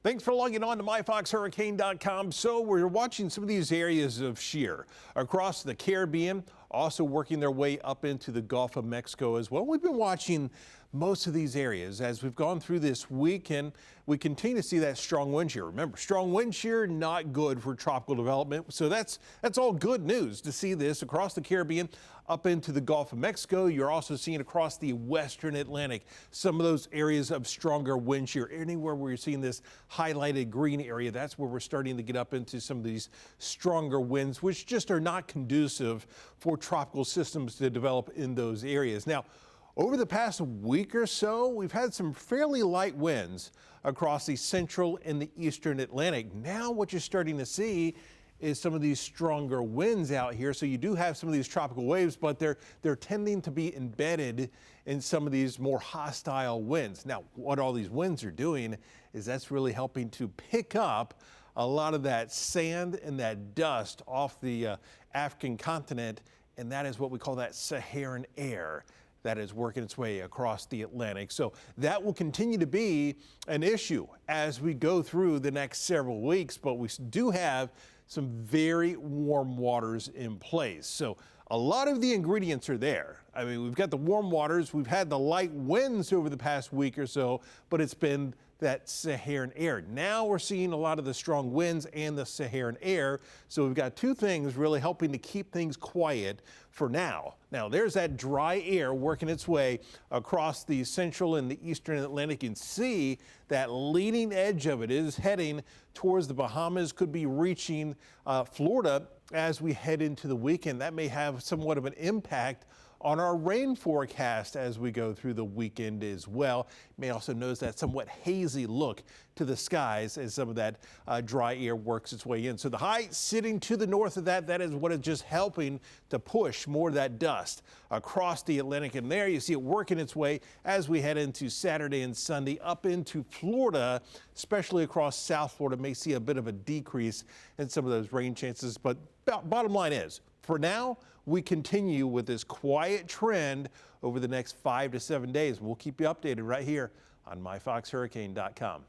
Thanks for logging on to myfoxhurricane.com. So we're watching some of these areas of shear across the Caribbean, also working their way up into the Gulf of Mexico as well. We've been watching most of these areas as we've gone through this week, and we continue to see that strong wind shear. Remember, strong wind shear, not good for tropical development. So that's all good news to see this across the Caribbean up into the Gulf of Mexico. You're also seeing across the western Atlantic some of those areas of stronger wind shear. Anywhere where you're seeing this highlighted green area, that's where we're starting to get up into some of these stronger winds, which just are not conducive for tropical systems to develop in those areas. Now, over the past week or so, we've had some fairly light winds across the central and the eastern Atlantic. Now what you're starting to see is some of these stronger winds out here. So you do have some of these tropical waves, but they're tending to be embedded in some of these more hostile winds. Now, what all these winds are doing is that's really helping to pick up a lot of that sand and that dust off the African continent, and that is what we call that Saharan air that is working its way across the Atlantic. So that will continue to be an issue as we go through the next several weeks, but we do have some very warm waters in place. So a lot of the ingredients are there. I mean, we've got the warm waters, we've had the light winds over the past week or so, but it's been that Saharan air. Now we're seeing a lot of the strong winds and the Saharan air. So we've got two things really helping to keep things quiet for now. Now there's that dry air working its way across the central and the eastern Atlantic. You can see that leading edge of it is heading towards the Bahamas, could be reaching Florida as we head into the weekend. That may have somewhat of an impact on our rain forecast as we go through the weekend as well. You may also notice that somewhat hazy look to the skies as some of that dry air works its way in. So the high sitting to the north of that is what is just helping to push more of that dust across the Atlantic. And there you see it working its way as we head into Saturday and Sunday up into Florida, especially across South Florida. May see a bit of a decrease in some of those rain chances. But bottom line is, for now, we continue with this quiet trend over the next 5 to 7 days. We'll keep you updated right here on myfoxhurricane.com.